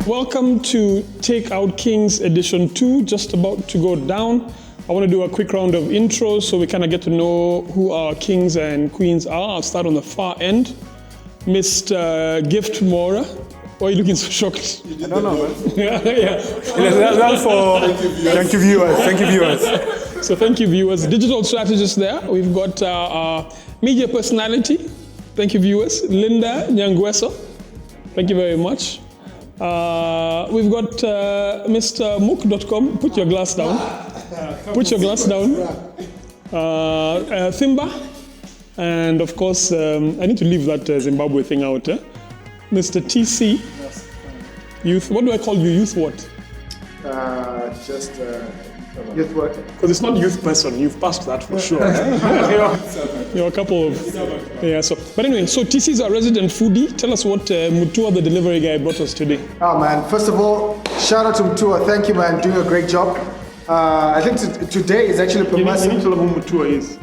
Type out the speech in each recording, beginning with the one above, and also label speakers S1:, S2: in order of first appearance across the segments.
S1: Welcome to Take Out Kings Edition 2, just about to go down. I want to do a quick round of intros so we kind of get to know who our kings and queens are. I'll start on the far end. Mr. Gift Mora. Why are you looking so shocked?
S2: I don't know, man.
S1: Yeah.
S2: That's for thank you viewers.
S1: So thank you viewers. Digital strategist there. We've got our media personality. Thank you viewers. Linda Nyangweso. Thank you very much. We've got Mr. Mook.com. Put your glass down. Put your glass down. Thimba. And of course, I need to leave that Zimbabwe thing out. Mr. TC. Youth. What do I call you? Youth what?
S3: Just youth work.
S1: Because it's not youth person. You've passed that for sure. You're a couple of... Yeah, so... But anyway, so TC is our resident foodie. Tell us what Mutua, the delivery guy, brought us today.
S3: Oh, man. First of all, shout out to Mutua. Thank you, man. Doing a great job. I think today is actually Permeso.
S1: You need to know who Mutua is.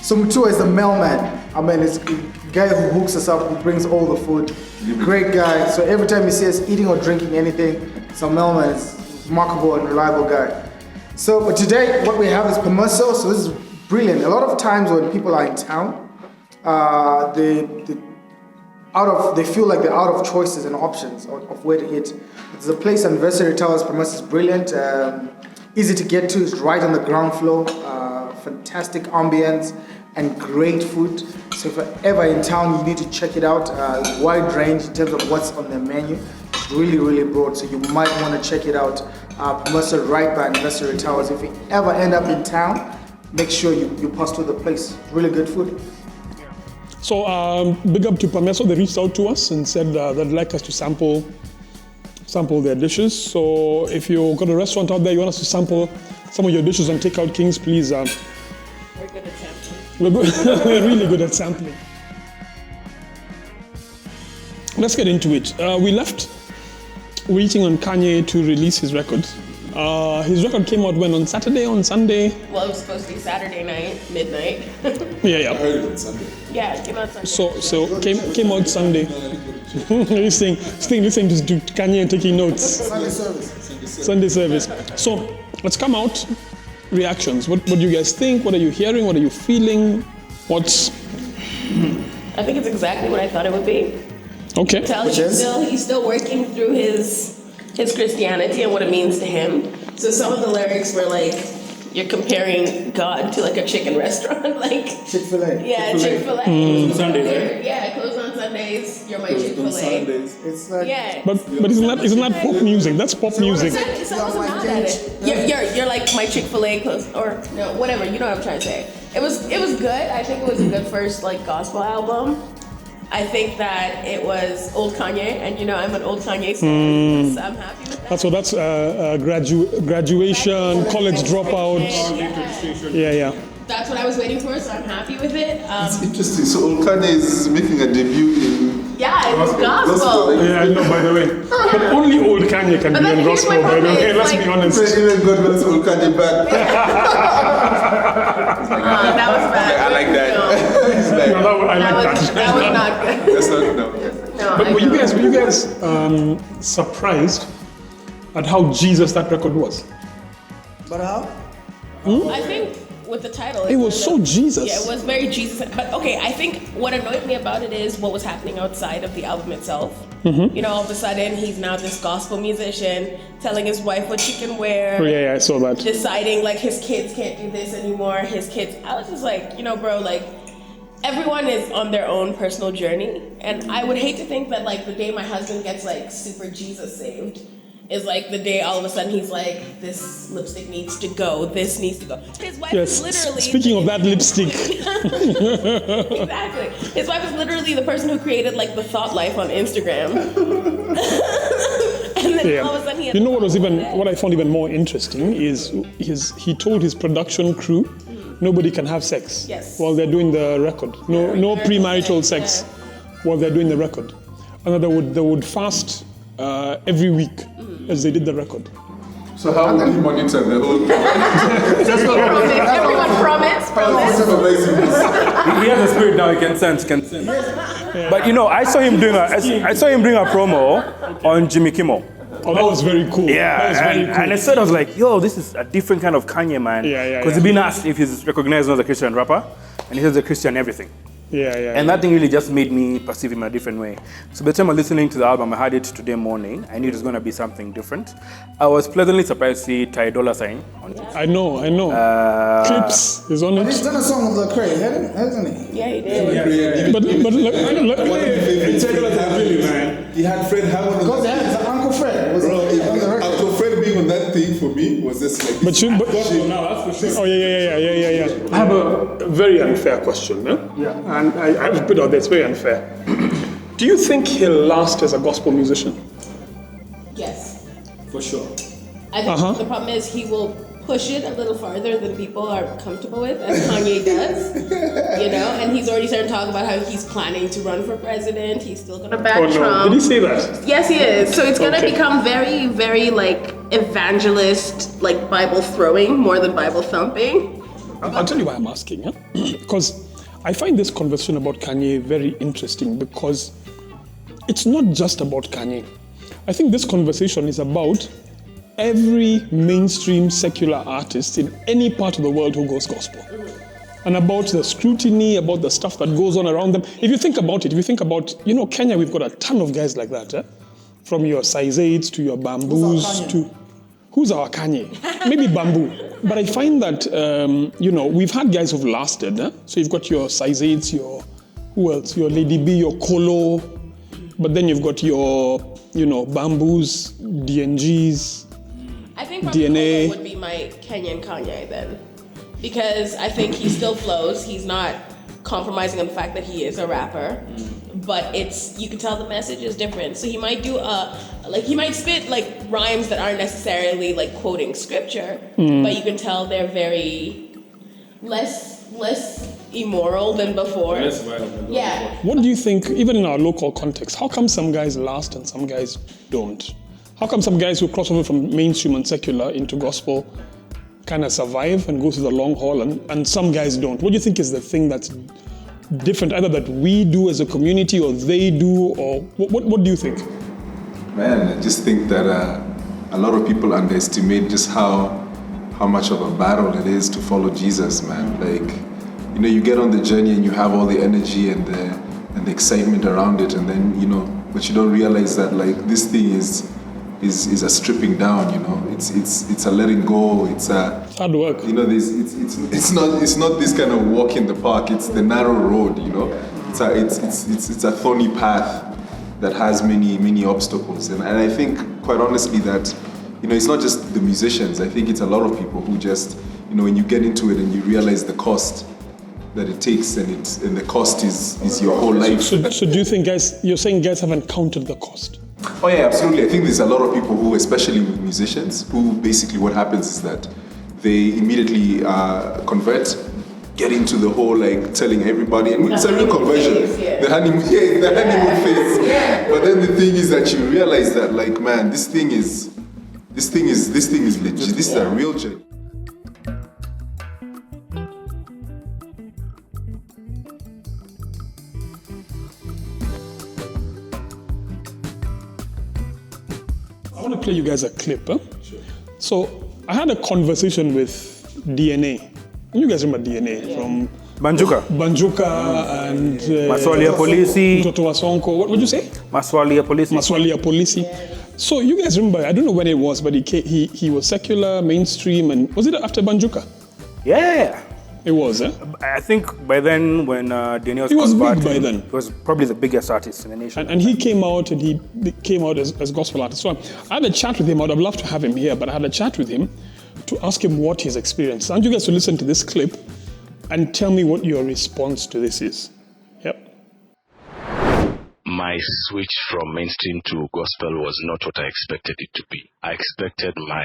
S3: So Mutua is the mailman. I mean, it's the guy who hooks us up, who brings all the food. Great guy. So every time you see us eating or drinking anything, some mailman is a remarkable and reliable guy. So but today, what we have is Permeso. So this is brilliant. A lot of times when people are in town, they feel like they're out of choices and options of where to eat. It's a place Anniversary Towers. Permeso is brilliant. Easy to get to. It's right on the ground floor. Fantastic ambience and great food. So if you're ever in town, you need to check it out. Wide range in terms of what's on the menu. It's really, really broad. So you might want to check it out. Permeso right by Anniversary Towers. If you ever end up in town, make sure you pass through the place. Really good food.
S1: So big up to Permeso. They reached out to us and said they'd like us to sample their dishes. So if you've got a restaurant out there, you want us to sample some of your dishes on Take Out Kings, please.
S4: We're good at sampling.
S1: We're really good at sampling. Let's get into it. We left waiting on Kanye to release his record. His record came out when? On Saturday, on Sunday?
S4: Well, it was supposed to be Saturday night, midnight.
S1: Yeah.
S5: I heard it on Sunday.
S4: Yeah, it came out Sunday.
S1: So came out Sunday. listening to Kanye and taking notes. Sunday service. So let's come out. Reactions. What do you guys think? What are you hearing? What are you feeling? What's...
S4: I think it's exactly what I thought it would be.
S1: Okay.
S4: He's still working through his Christianity and what it means to him. So some of the lyrics were like, you're comparing God to like a chicken restaurant, like
S3: Chick-fil-A.
S4: Yeah, Chick-fil-A.
S2: Sundays, right?
S4: Yeah, closed on Sundays. You're my Chick-fil-A.
S3: It's like
S4: Yeah.
S1: But isn't that pop music? That's pop music.
S4: So I wasn't mad at it. You're like my Chick-fil-A close or no, whatever. You know what I'm trying to say. It was good. I think it was a good first like gospel album. I think that it was old Kanye, and I'm an old Kanye fan, so I'm happy with that.
S1: That's graduation, college dropout. Yeah.
S4: That's what I was waiting for, so I'm happy with it.
S5: It's interesting. So old Kanye is making a debut in...
S4: Yeah, it was gospel.
S1: Yeah, I know, by the way. But only old Kanye can be in gospel, by the way. Let's be honest.
S5: Even God wants old Kanye back.
S4: That was bad.
S5: I like that.
S1: I like that.
S4: That was not good.
S5: That's not...
S4: No,
S1: But were you guys surprised at how Jesus that record was?
S3: But how?
S4: I think with the title,
S1: It was so Jesus.
S4: Yeah, it was very Jesus. But okay, I think what annoyed me about it is what was happening outside of the album itself. All of a sudden, he's now this gospel musician telling his wife what she can wear.
S1: Yeah, I saw that.
S4: Deciding like his kids can't do this anymore. I was just like, bro, like everyone is on their own personal journey, and I would hate to think that like the day my husband gets like super Jesus saved is like the day all of a sudden he's like, this lipstick needs to go, this needs to go. His wife is literally...
S1: Speaking of that lipstick.
S4: Exactly. His wife is literally the person who created like the thought life on Instagram. And then all of a sudden he had...
S1: What I found even more interesting is he told his production crew nobody can have sex while they're doing the record. No premarital sex while they're doing the record. And they would fast every week as they did the record.
S5: So how will you monitor the whole thing?
S4: Everyone promise.
S5: That's amazing.
S2: He has a spirit now. He can sense. But I saw him doing a promo on Jimmy Kimmel.
S1: Oh, that was very cool.
S2: Yeah,
S1: that was very cool.
S2: and I said, I was like, yo, this is a different kind of Kanye, man.
S1: Yeah.
S2: Because he's been asked if he's recognized as a Christian rapper, and he says a Christian everything. And that thing really just made me perceive him in a different way. So by the time I was listening to the album, I had it today morning. I knew it was going to be something different. I was pleasantly surprised to see Ty Dolla $ign on it.
S1: I know. Clips is on it.
S3: He's done a song with Lecrae, hasn't he?
S4: Yeah, he did.
S1: But look,
S5: He had Fred Hammond on
S3: Because
S5: that.
S3: it's Uncle Fred. Was
S5: Bro,
S3: on the record.
S5: Uncle Fred being on that thing for me was just like.
S1: I have a very unfair question. And I have to put it out there, it's very unfair. Do you think he'll last as a gospel musician?
S4: Yes.
S2: For sure.
S4: I think the problem is he will push it a little farther than people are comfortable with, as Kanye does. And he's already started talking about how he's planning to run for president. He's still gonna back Trump.
S1: Did he say that?
S4: Yes, he is. So it's gonna become very, very like evangelist, like Bible throwing more than Bible thumping.
S1: I'll tell you why I'm asking, because I find this conversation about Kanye very interesting because it's not just about Kanye. I think this conversation is about every mainstream secular artist in any part of the world who goes gospel. And about the scrutiny, about the stuff that goes on around them. If you think about Kenya, we've got a ton of guys like that. From your size 8s to your bamboos to... Who's our Kanye? Maybe Bamboo. But I find that, we've had guys who've lasted. So you've got your size 8s, who else? Your Lady B, your Kolo. But then you've got your, Bamboos, DNGs.
S4: I think
S1: DNA
S4: would be my Kenyan Kanye then. Because I think he still flows. He's not compromising on the fact that he is a rapper. But you can tell the message is different. So he might do he might spit like rhymes that aren't necessarily like quoting scripture, but you can tell they're very less immoral than before.
S2: Less violent than
S4: before.
S1: What do you think, even in our local context, how come some guys last and some guys don't? How come some guys who cross over from mainstream and secular into gospel kind of survive and go through the long haul and some guys don't? What do you think is the thing that's different, either that we do as a community or they do, or what do you think?
S5: Man, I just think that a lot of people underestimate just how much of a battle it is to follow Jesus, man. Like, you get on the journey and you have all the energy and the excitement around it, and then but you don't realize that like this thing is a stripping down. It's a letting go. It's a
S1: hard work.
S5: It's not this kind of walk in the park. It's the narrow road. It's a thorny path that has many obstacles, and I think quite honestly that it's not just the musicians. I think it's a lot of people who just when you get into it and you realize the cost that it takes, and the cost is your whole life.
S1: So do you think you're saying guys haven't counted the cost?
S5: Oh yeah, absolutely. I think there's a lot of people who, especially with musicians, who basically what happens is that they immediately convert, get into the whole like telling everybody, and it's a real conversion. The honeymoon phase. Yeah. But then the thing is that you realize that like, man, this thing is legit. This is a real journey.
S1: I want to play you guys a clip. Sure. So I had a conversation with DNA. You guys remember DNA from
S2: Banjuka
S1: and
S2: Maswali ya Polisi.
S1: Mtoto wa Sonko. What would you say?
S2: Maswali ya Polisi.
S1: So you guys remember? I don't know when it was, but he was secular, mainstream, and was it after Banjuka?
S2: Yeah.
S1: It was,
S2: I think by then, when Daniel
S1: was big by then.
S2: He was probably the biggest artist in the nation.
S1: And he came out, as gospel artist. So I had a chat with him. I would have loved to have him here, but I had a chat with him to ask him what his experience. I want you guys to listen to this clip and tell me what your response to this is. Yep.
S6: My switch from mainstream to gospel was not what I expected it to be. I expected my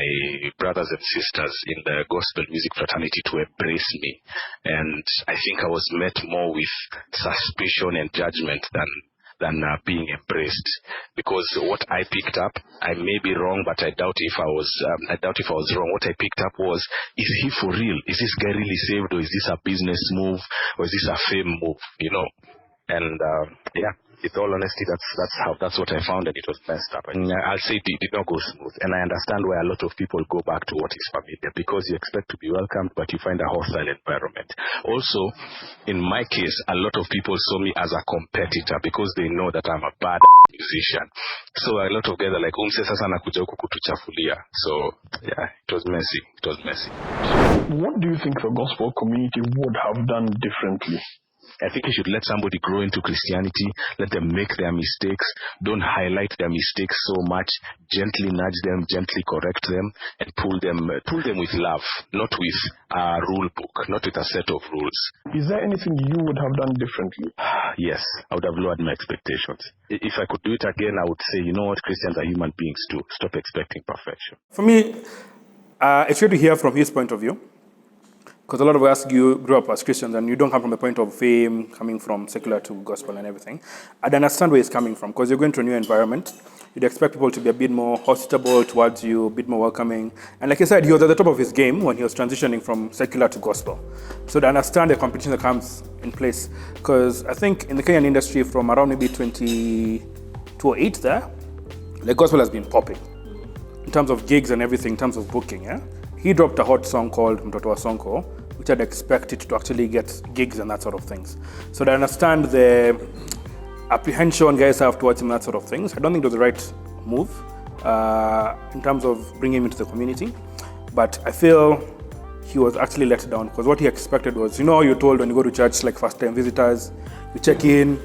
S6: brothers and sisters in the gospel music fraternity to embrace me. And I think I was met more with suspicion and judgment than being embraced. Because what I picked up, I may be wrong, but I doubt if I was wrong. What I picked up was, is he for real? Is this guy really saved, or is this a business move, or is this a fame move? And yeah. with all honesty, that's what I found, and it was messed up. And I'll say it did not go smooth. And I understand why a lot of people go back to what is familiar, because you expect to be welcomed, but you find a hostile environment. Also, in my case, a lot of people saw me as a competitor because they know that I'm a bad musician. So a lot of guys are like, sasa nakuja huku kutuchafulia. So yeah, it was messy.
S1: What do you think the gospel community would have done differently?
S6: I think you should let somebody grow into Christianity, let them make their mistakes, don't highlight their mistakes so much, gently nudge them, gently correct them, and pull them with love, not with a rule book, not with a set of rules.
S1: Is there anything you would have done differently?
S6: Yes, I would have lowered my expectations. If I could do it again, I would say, you know what, Christians are human beings too. Stop expecting perfection.
S2: For me, it's good to hear from his point of view. Because a lot of us grew up as Christians and you don't come from a point of fame, coming from secular to gospel and everything. I'd understand where he's coming from, because you're going to a new environment. You'd expect people to be a bit more hospitable towards you, a bit more welcoming. And like I said, he was at the top of his game when he was transitioning from secular to gospel. So to understand the competition that comes in place. Because I think in the Kenyan industry from around maybe 2008 there, the gospel has been popping. In terms of gigs and everything, in terms of booking, yeah? He dropped a hot song called Mtoto wa Sonko, which I'd expected to actually get gigs and that sort of things. So to understand the apprehension guys have towards him, that sort of things, I don't think it was the right move in terms of bringing him into the community. But I feel he was actually let down, because what he expected was, you know how you're told when you go to church, like first-time visitors, you check in,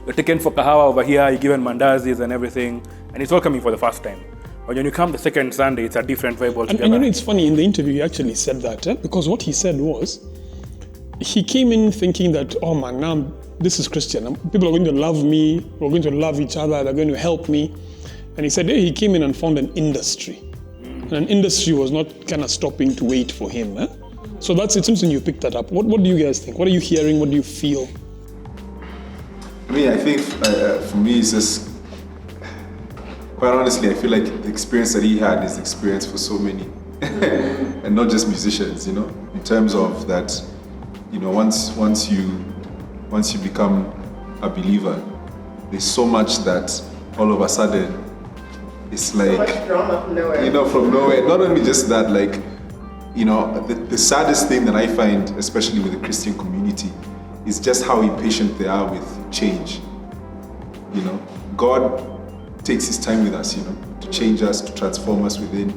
S2: you're taken for kahawa over here, you're given mandazis and everything, and it's all coming for the first time. But when you come the second Sunday, it's a different vibe altogether.
S1: And you know, it's funny, in the interview, he actually said that, because what he said was, he came in thinking that, oh man, now this is Christian. People are going to love me, we're going to love each other, they're going to help me. And he said, hey, he came in and found an industry. And an industry was not kind of stopping to wait for him. So it seems when you picked that up. What do you guys think? What are you hearing? What do you feel?
S5: I mean, I think for me, it's just, quite honestly, I feel like the experience that he had is the experience for so many, and not just musicians, you know, in terms of that, you know, once you become a believer, there's so much that all of a sudden, it's like,
S3: so much drama from nowhere.
S5: You know, from nowhere. Not only just that, like, you know, the saddest thing that I find, especially with the Christian community, is just how impatient they are with change. You know, God takes his time with us, you know, to change us, to transform us within.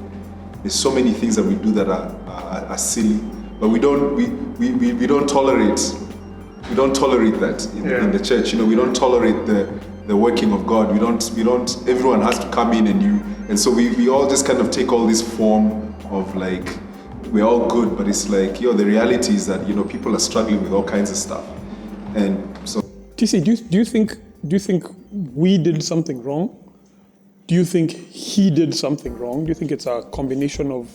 S5: There's so many things that we do that are silly, but we don't tolerate that in the church. You know, we don't tolerate the working of God. We don't. Everyone has to come in and so we all just kind of take all this form of like, we're all good, but it's like, the reality is that, you know, people are struggling with all kinds of stuff, and so.
S1: TC, do you think we did something wrong? Do you think he did something wrong? Do you think it's a combination of?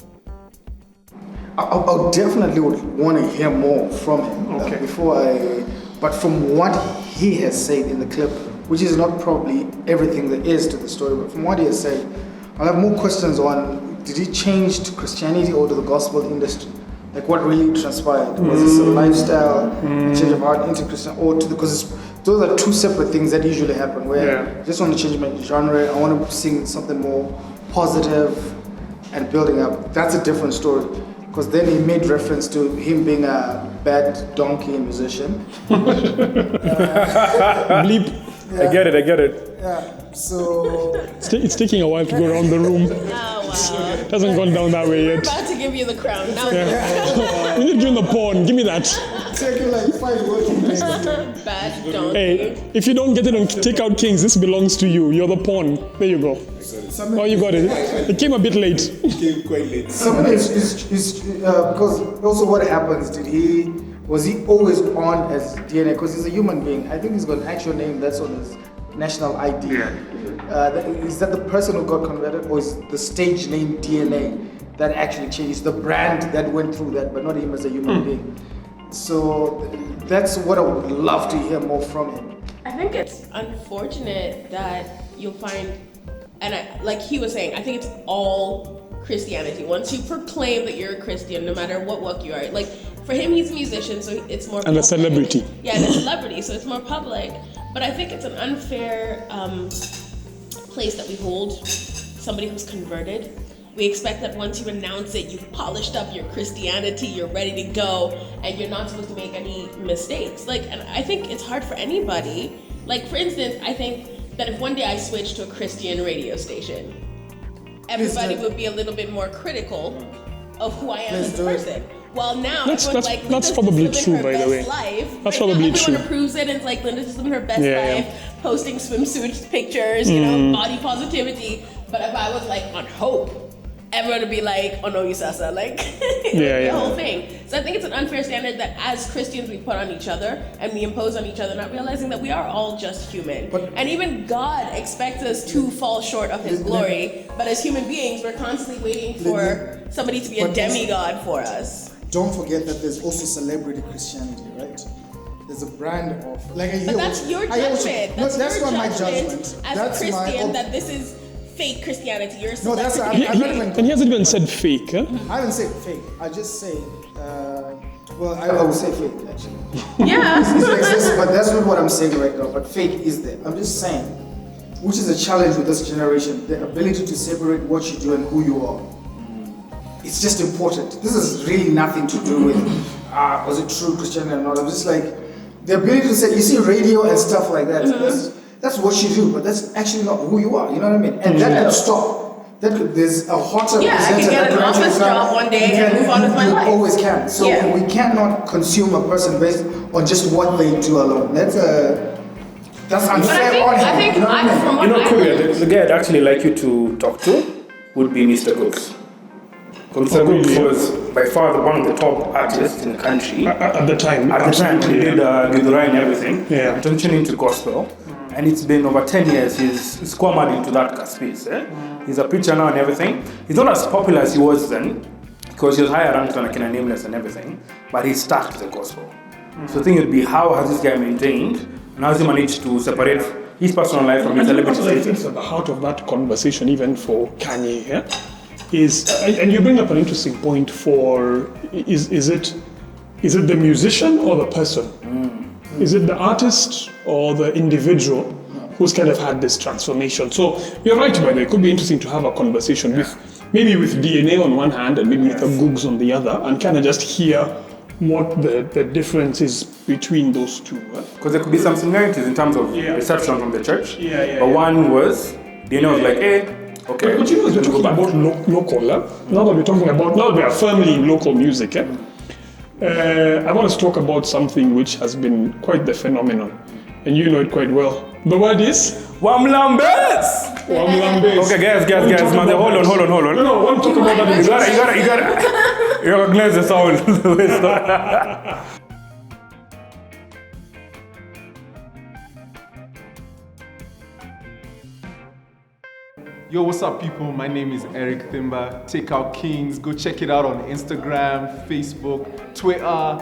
S3: I definitely would want to hear more from him but from what he has said in the clip, which is not probably everything there is to the story, but from what he has said, I'll have more questions on, did he change to Christianity or to the gospel industry? Like, what really transpired? Was this a lifestyle, a change of heart into Christian, or to the, because those are two separate things that usually happen, where I just want to change my genre, I want to sing something more positive and building up. That's a different story, because then he made reference to him being a bad donkey musician.
S1: Bleep.
S2: Yeah. I get it.
S3: Yeah, so...
S1: It's taking a while to go around the room.
S4: Oh, wow.
S1: It hasn't gone down that way
S4: We're
S1: yet.
S4: about to give you the crown. Now
S1: We need to give him the pawn. Give me that.
S3: taking like 5 working days.
S4: bad donkey.
S1: Hey, if you don't get it on Take Out Kings, this belongs to you. You're the pawn. There you go. Oh, you got it. It came a bit late.
S7: It came quite late.
S3: Somebody because also what happens, was he always on as DNA? Because he's a human being. I think he's got an actual name that's on his national ID. Is that the person who got converted, or is the stage name DNA that actually changed? The brand that went through that, but not him as a human being. So that's what I would love to hear more from him.
S4: I think it's unfortunate that you'll find, and like he was saying, I think it's all Christianity. Once you proclaim that you're a Christian, no matter what walk you are, like for him, he's a musician, so it's more.
S1: And a celebrity.
S4: Yeah, and a celebrity, so it's more public. But I think it's an unfair place that we hold somebody who's converted. We expect that once you announce it, you've polished up your Christianity, you're ready to go, and you're not supposed to make any mistakes. And I think it's hard for anybody. For instance, I think that if one day I switched to a Christian radio station, everybody would be a little bit more critical of who I am as a person. Well, now
S1: that's probably true, by the way. That's probably true.
S4: Everyone approves it, and it's like Linda's just living her best life, posting swimsuit pictures, body positivity. But if I was on Hope, everyone would be like, "Oh no, you sasa," the whole thing. So I think it's an unfair standard that as Christians we put on each other and we impose on each other, not realizing that we are all just human. And even God expects us to fall short of His glory. But as human beings, we're constantly waiting for somebody to be a demigod for us.
S3: Don't forget that there's also celebrity Christianity, right? There's a brand of
S4: but that's your judgment. That's not my judgment. As a Christian, that this is fake Christianity. You're
S3: no, that's
S1: and he hasn't even said fake. Huh?
S3: I haven't said fake. I just say, I would say fake actually.
S4: Yeah.
S3: But that's not what I'm saying right now. But fake is there. I'm just saying, which is a challenge with this generation, the ability to separate what you do and who you are. It's just important. This is really nothing to do with was it true Christianity or not. I'm just the ability to say, you see radio and stuff like that. That's what you do, but that's actually not who you are. You know what I mean? And that could stop. There's a hotter
S4: presenter. I can get an office job one day and move on with my life.
S3: You always can. So we cannot consume a person based on just what they do alone. That's unfair on him.
S4: I think
S2: the guy I'd actually like you to talk to would be Mr. Cooks. Mr. Cooks was by far one of the top artists in the country.
S1: At the time.
S2: He did Gidura and everything. Yeah. Transitioning into gospel. And it's been over 10 years, he's squirmed into that space. He's a preacher now and everything. He's not as popular as he was then, because he was higher ranked on Kenyan Nameless and everything, but he's stuck to the gospel. So the thing would be, how has this guy maintained, and how has he managed to separate his personal life from his celebrity
S1: status? I think at the heart of that conversation, even for Kanye, is, and you bring up an interesting point is it the musician or the person? Is it the artist or the individual who's kind of had this transformation? So you're right, by the way, it could be interesting to have a conversation with DNA on one hand and maybe with the Googs on the other, and kind of just hear what the difference is between those two.
S2: Because there could be some similarities in terms of reception from the church. But one was, DNA was like, hey, okay.
S1: But you know, as we're talking about local, now that we are firmly in local music, I want us to talk about something which has been quite the phenomenon, and you know it quite well. The word is
S2: Wamlambes. Okay, guys, man, hold on.
S1: No, I want to talk about that.
S2: You gotta recognize the sound.
S5: Yo, what's up, people? My name is Eric Thimba. Take Out Kings. Go check it out on Instagram, Facebook, Twitter,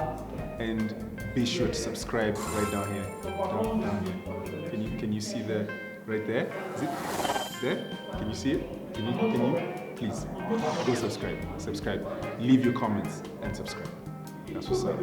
S5: and be sure to subscribe right down here. Can you see the right there? Is it there? Can you see it? Can you? Please go subscribe. Leave your comments and subscribe. That's what's up.